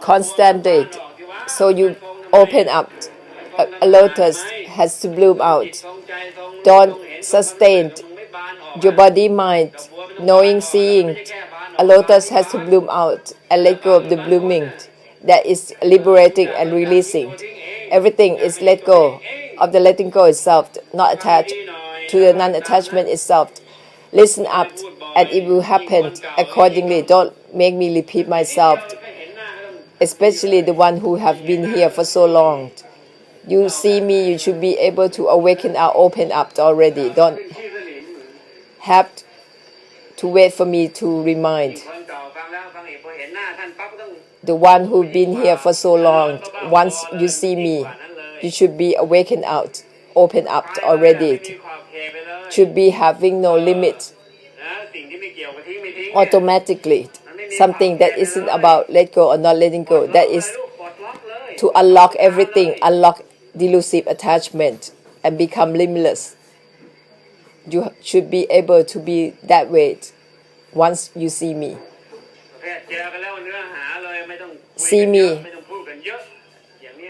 constantly. So you open up. A lotus has to bloom out. Don't sustain your body, mind, knowing, seeing. A lotus has to bloom out and let go of the blooming. That is liberating and releasing. Everything is let go of the letting go itself, not attached to the non-attachment itself. Listen up and it will happen accordingly. Don't make me repeat myself, especially the one who have been here for so long. You see me, you should be able to awaken or open up already. Don't have to wait for me to remind. The one who've been here for so long, once you see me, you should be awakened out, open up already. Should be having no limit. Automatically, something that isn't about let go or not letting go. That is to unlock everything, unlock delusive attachment and become limitless. You should be able to be that way once you see me. See me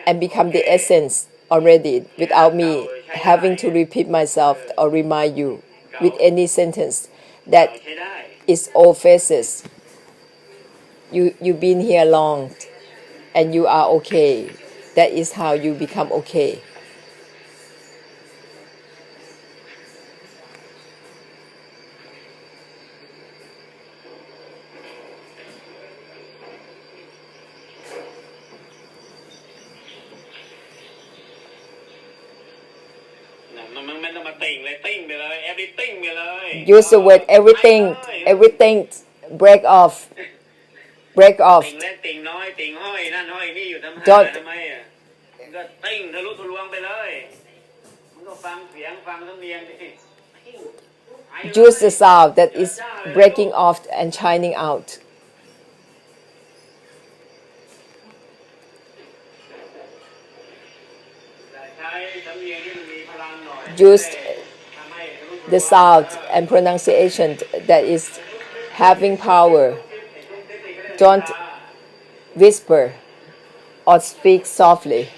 and become the essence already without me having to repeat myself or remind you with any sentence that is all faces. You've been here long and you are okay. That is how you become okay. Use the word everything, everything, break off. Break off. Don't use the sound that is breaking off and shining out. Use the sound and pronunciation that is having power. Don't whisper or speak softly.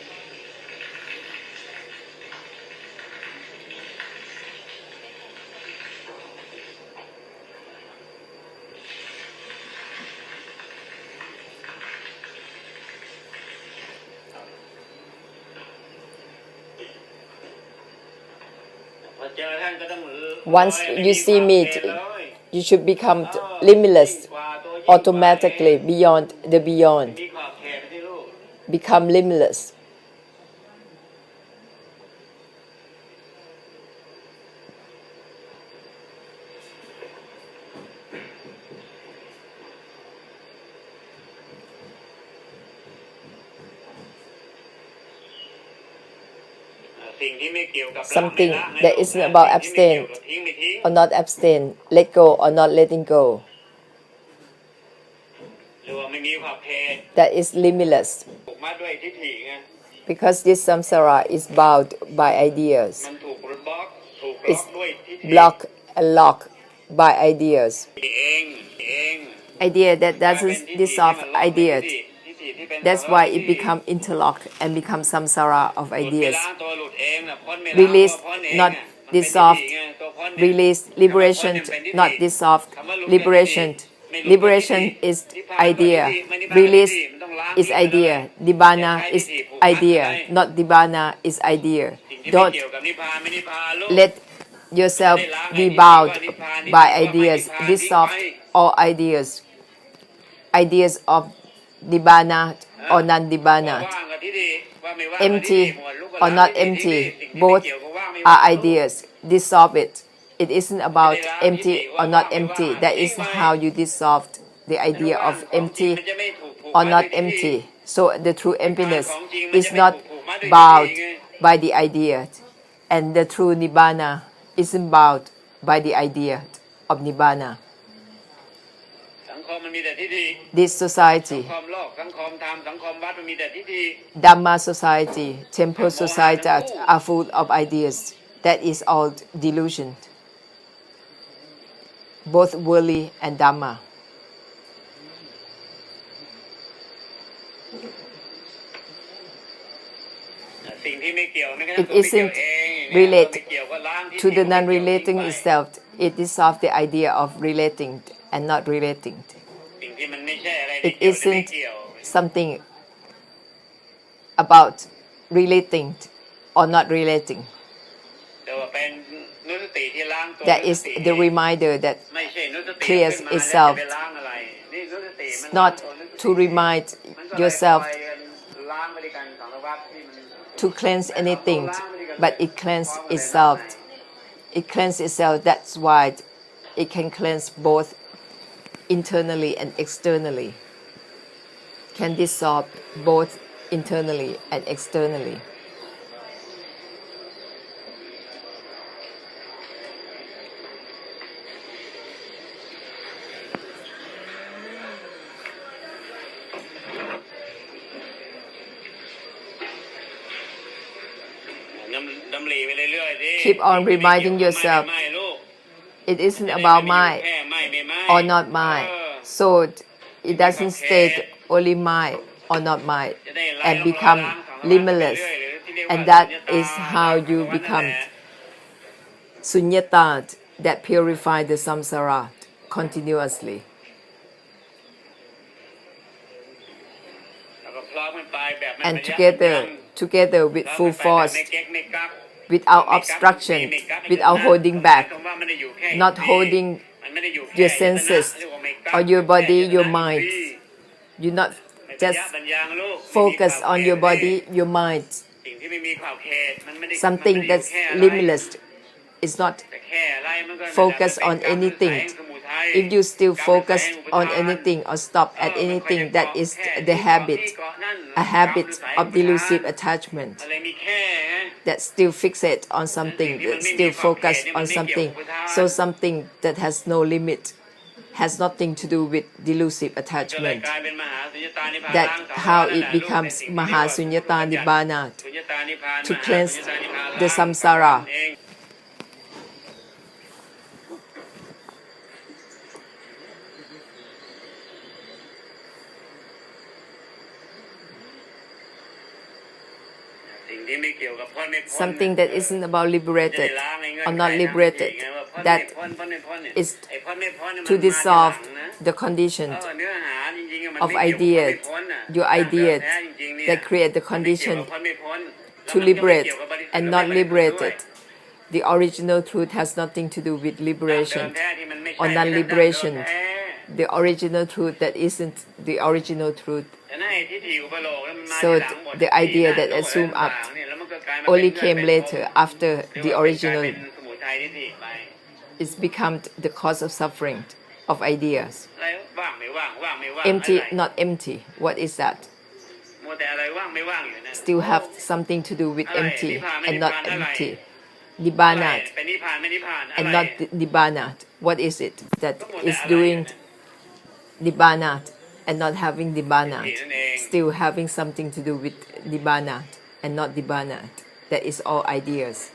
Once you see me, you should become limitless automatically beyond the beyond. Become limitless. Something that isn't about abstain or not abstain, let go or not letting go. That is limitless. Because this samsara is bound by ideas. It's blocked and locked by ideas. Idea that doesn't dissolve ideas. That's why it becomes interlocked and becomes samsara of ideas. Release, not dissolved. Release, liberation, not dissolved. Liberation. Liberation is idea. Release is idea. Nibbana is idea. Not nibbana is idea. Don't let yourself be bound by ideas. Dissolve all ideas. Ideas of nibbana or non-nibbana. Empty or not empty, both are ideas. Dissolve it. It isn't about empty or not empty. That is how you dissolve the idea of empty or not empty. So the true emptiness is not bound by the idea, and the true nibbana isn't bound by the idea of nibbana. This society, Dhamma society, temple society are full of ideas. That is all delusion, both worldly and Dhamma. It isn't related to the non-relating itself. It dissolves the idea of relating and not relating. It isn't something about relating or not relating. That is the reminder that clears itself. It's not to remind yourself to cleanse anything, but it cleanses itself. It cleanses itself. That's why it can cleanse both internally and externally. Can dissolve both internally and externally. Keep on reminding yourself it isn't about mine or not mine. So it doesn't state only mine or not mine and become limitless. And that is how you become sunyata, that purify the samsara continuously. And together with full force, without obstruction, without holding back, not holding your senses or your body, your mind. You not just focus on your body, your mind. Something that's limitless is not focus on anything. If you still focus on anything or stop at anything, that is the habit, a habit of delusive attachment that still fixate on something, that still focus on something. So something that has no limit, has nothing to do with delusive attachment. That's how it becomes Mahasunyata Nibbana, to cleanse the samsara. Something that isn't about liberated or not liberated, that is to dissolve the condition of ideas, your ideas that create the condition to liberate and not liberated. The original truth has nothing to do with liberation or non-liberation. The original truth that isn't the original truth. So the idea that assumed up only came later after the original. It's become the cause of suffering of ideas. Empty, not empty. What is that? Still have something to do with empty and not empty. Nibbana and not Nibbana. What is it that is doing Nibbana and not having Nibbana? Still having something to do with Nibbana and not Nibbana. That is all ideas.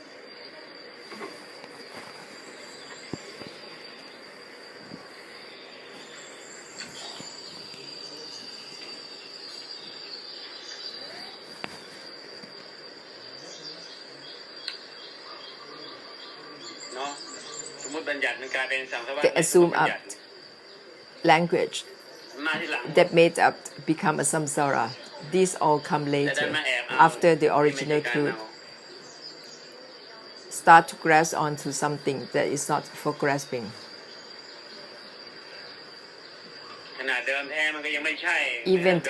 The assumed up language that made up become a samsara. These all come later, after the original truth start to grasp onto something that is not for grasping. Even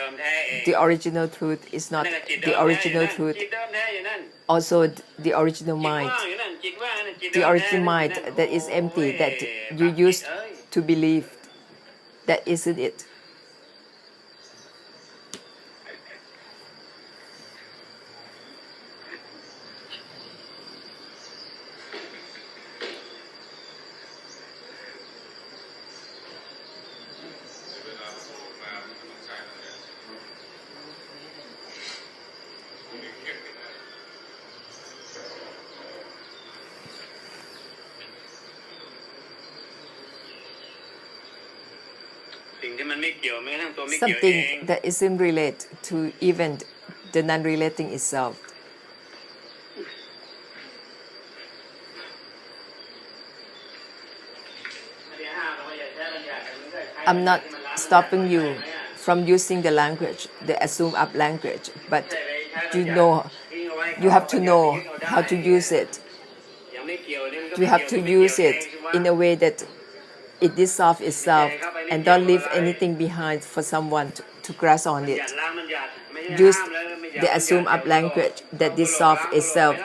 the original truth is not the original truth. Also the original mind. The original mind that is empty, that you used to believe, that isn't it. something that isn't related to even the non-relating itself. I'm not stopping you from using the language, the assumed up language, but you have to know how to use it. You have to use it in a way that it dissolves itself and don't leave anything behind for someone to grasp on it. Use the assumed up language that dissolves itself.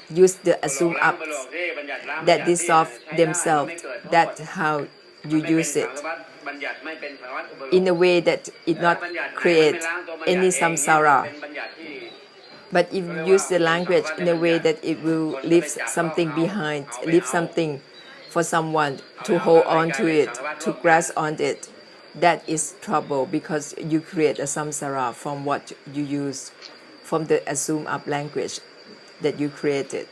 Use the assumed up that dissolve themselves. That's how you use it. In a way that it not create any samsara. But if you use the language in a way that it will leave something behind, leave something for someone to hold on to it, to grasp on it, that is trouble because you create a samsara from what you use, from the assumed up language that you created.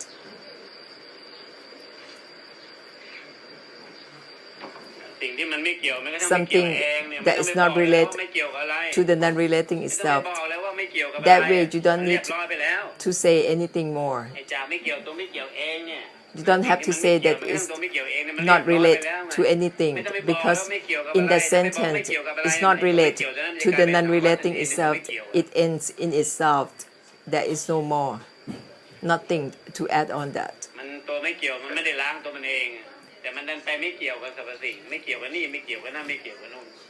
Something that is not related to the non-relating itself. That way you don't need to say anything more. You don't have to say that it's not related to anything because in the sentence it's not related to the non-relating itself. It ends in itself. There is no more. Nothing to add on that.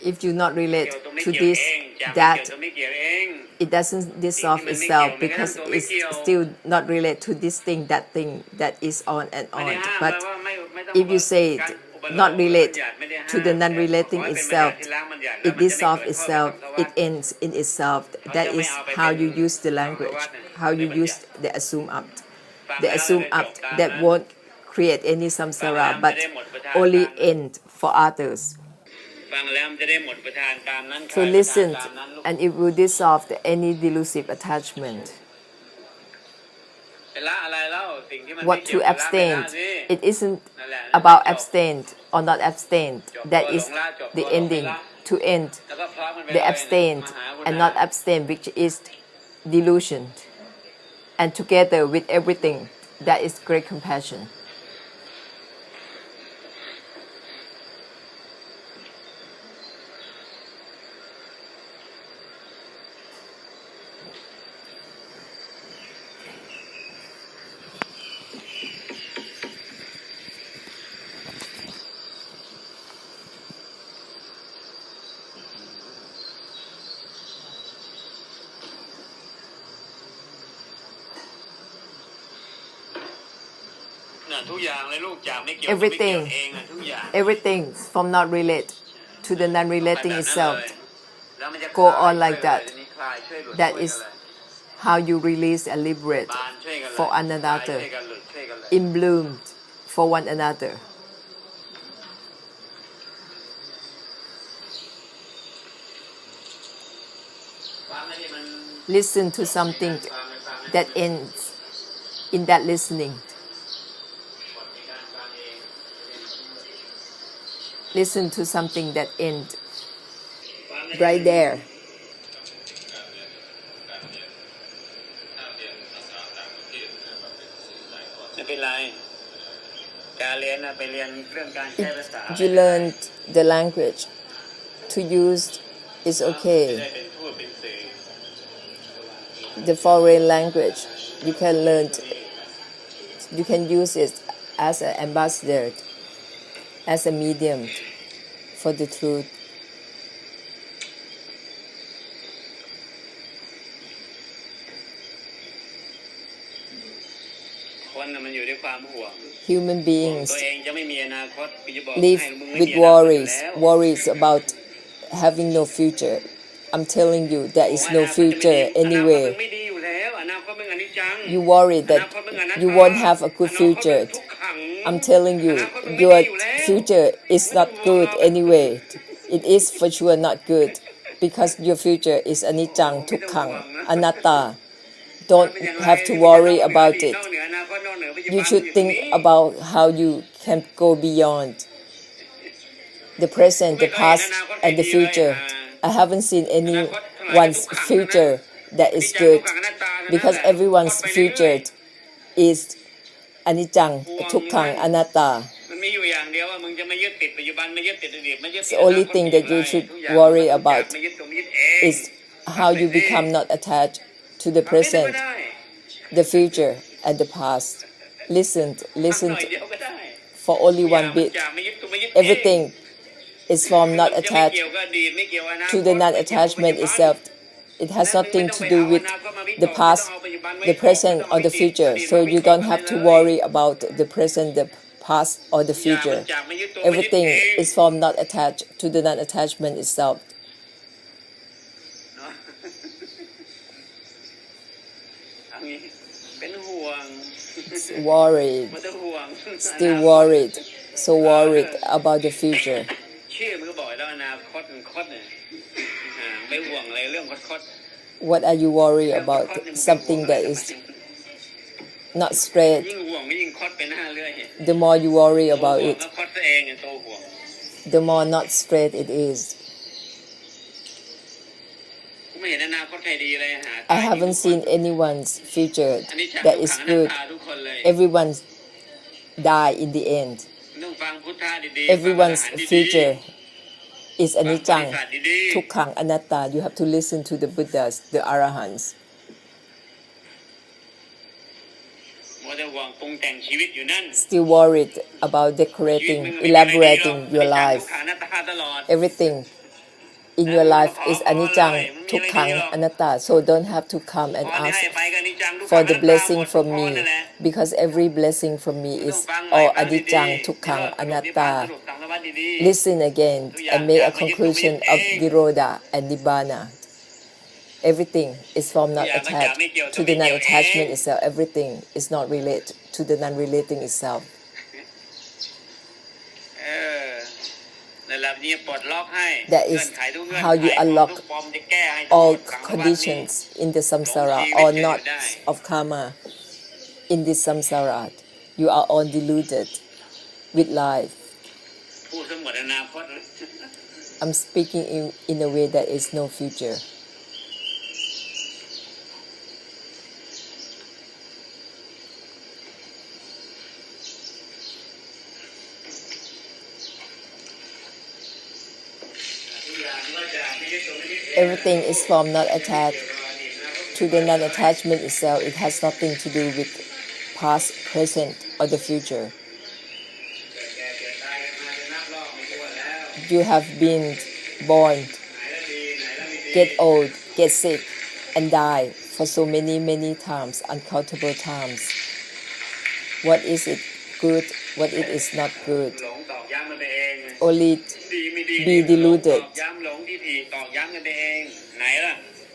If you not relate to this, that, it doesn't dissolve itself because it's still not related to this thing, that is on and on. But if you say it, not relate to the non-relating itself, it dissolves itself, it ends in itself. That is how you use the language, how you use the assume up. The assume up that won't create any samsara, but only end for others. So listen, and it will dissolve any delusive attachment. What to abstain? It isn't about abstain or not abstain. That is the ending. To end the abstain and not abstain, which is delusion. And together with everything, that is great compassion. Everything from not relate to the non-relating itself. Go on like that. That is how you release and liberate for one another, in bloom for one another. Listen to something that ends in that listening. Listen to something that ends right there. If you learned the language to use, is okay. The foreign language, you can learn, you can use it as an ambassador, as a medium for the truth. Human beings live with worries about having no future. I'm telling you, there is no future anyway. You worry that you won't have a good future. I'm telling you, your future is not good anyway. It is for sure not good because your future is anicca, dukkha, anatta. Don't have to worry about it. You should think about how you can go beyond. the present, the past, and the future. I haven't seen anyone's future that is good because everyone's future is anicca, dukkha, anatta. The only thing that you should worry about is how you become not attached to the present, the future, and the past. Listen for only one bit. Everything is from not attached to the non-attachment itself. It has nothing to do with the past, the present, or the future. So you don't have to worry about the present, the past, or the future. Everything is from not attached to the non-attachment itself. Worried, still worried, so worried about the future. What are you worried about? Something that is not straight. The more you worry about it, the more not straight it is. I haven't seen anyone's future that is good. Everyone die in the end. Everyone's future is anicca, dukkha, anatta. You have to listen to the Buddhas, the Arahants. Still worried about decorating, elaborating your life. Everything in your life is anicca, dukkha, anatta. So don't have to come and ask for the blessing from me, because every blessing from me is all anicca, dukkha, anatta. Listen again and make a conclusion of Nirodha and Nibbana. Everything is from not attached to the non-attachment itself. Everything is not related to the non-relating itself. That is how you unlock all conditions in the samsara or knots of karma in this samsara. You are all deluded with life. I'm speaking in a way that is no future. Everything is from not attached to the non-attachment itself. It has nothing to do with past, present, or the future. You have been born, get old, get sick, and die for so many times, uncountable times. What is it good? What it is not good? Only be deluded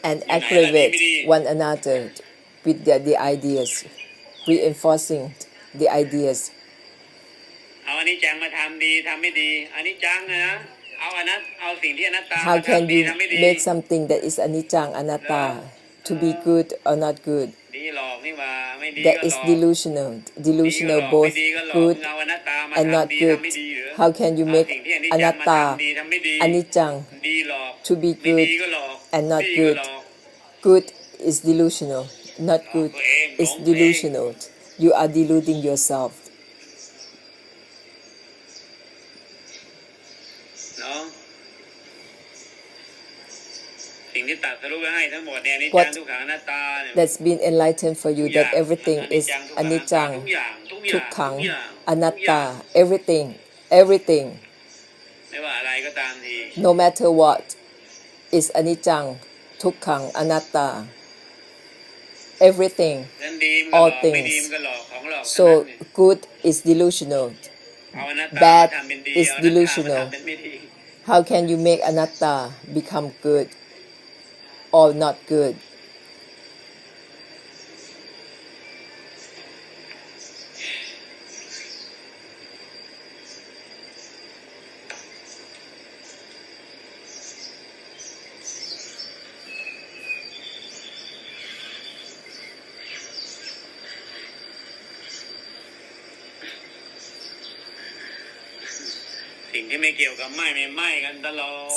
and aggravate one another with the ideas, reinforcing the ideas. How can you make something that is anicca, anatta to be good or not good? That is delusional both good and not good. How can you make anatta, anicca to be good and not good? Good is delusional, not good is delusional. You are deluding yourself. What that's been enlightened for you, that everything is anicca, dukkha, anatta. Everything, no matter what, is anicca, dukkha, anatta. Everything, all things. So good is delusional, bad is delusional. How can you make anatta become good or not good?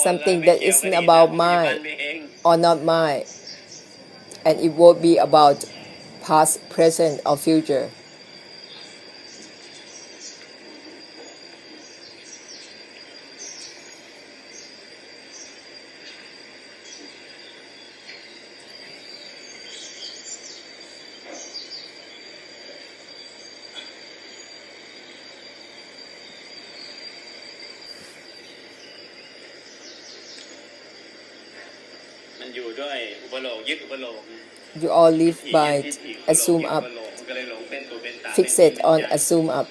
something that isn't about mine or not mine, and it won't be about past, present, or future. You all live by assume up, fixate on assume up,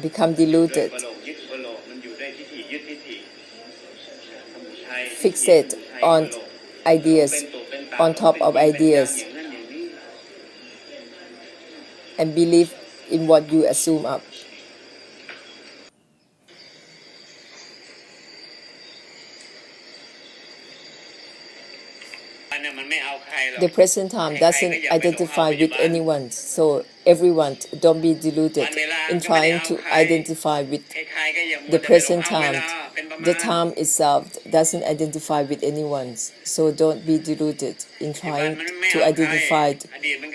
become deluded, fixate on ideas, on top of ideas, and believe in what you assume up. The present time doesn't identify with anyone, so everyone don't be deluded in trying to identify with the present time. The time itself doesn't identify with anyone, so don't be deluded in trying to identify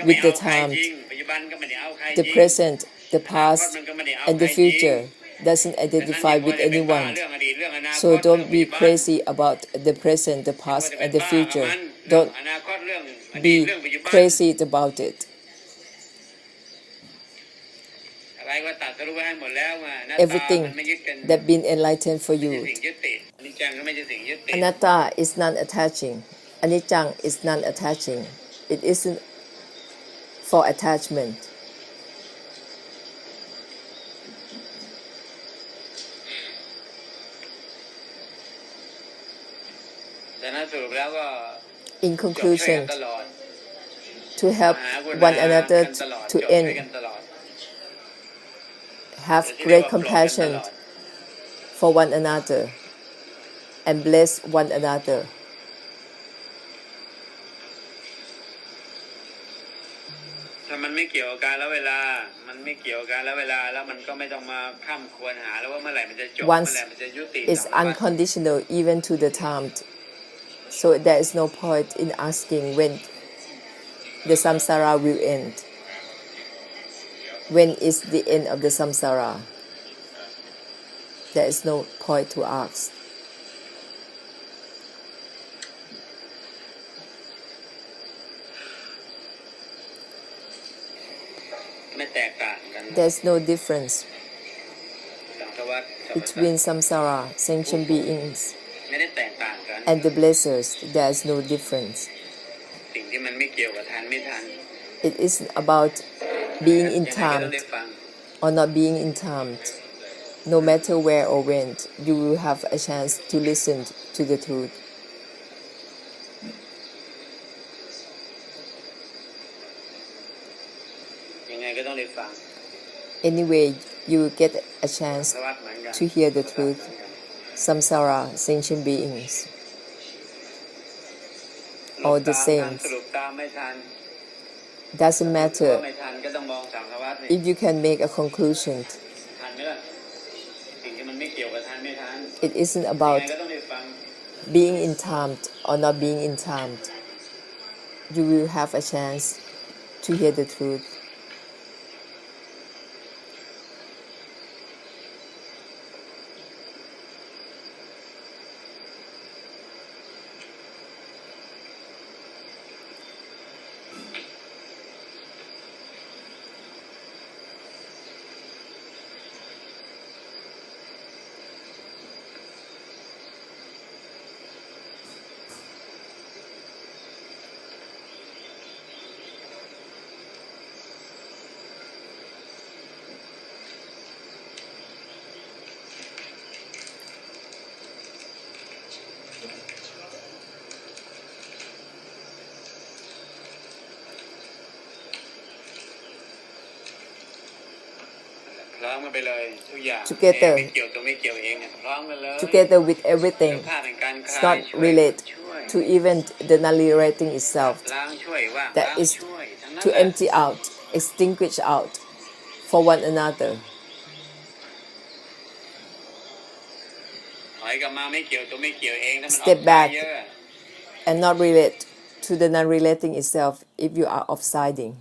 with the time. The present, the past, and the future doesn't identify with anyone, so don't be crazy about the present, the past, and the future. Don't be crazy about it. Everything that been enlightened for you. Anatta is non-attaching. Anicca is non-attaching. It isn't for attachment. In conclusion, to help one another to end, have great compassion for one another, and bless one another. Once it's unconditional even to the time, so there is no point in asking when the samsara will end. When is the end of the samsara? There is no point to ask. There's no difference between samsara, sentient beings, and the blessers. There's no difference. It isn't about being in time or not being in time. No matter where or when, you will have a chance to listen to the truth. Anyway, you will get a chance to hear the truth. Samsara, sentient beings, all the same. Doesn't matter if you can make a conclusion. It isn't about being in time or not being in time. You will have a chance to hear the truth. Together with everything. It's not related to even the non-relating itself. That is to empty out, extinguish out for one another. step back and not relate to the non-relating itself if you are offsiding.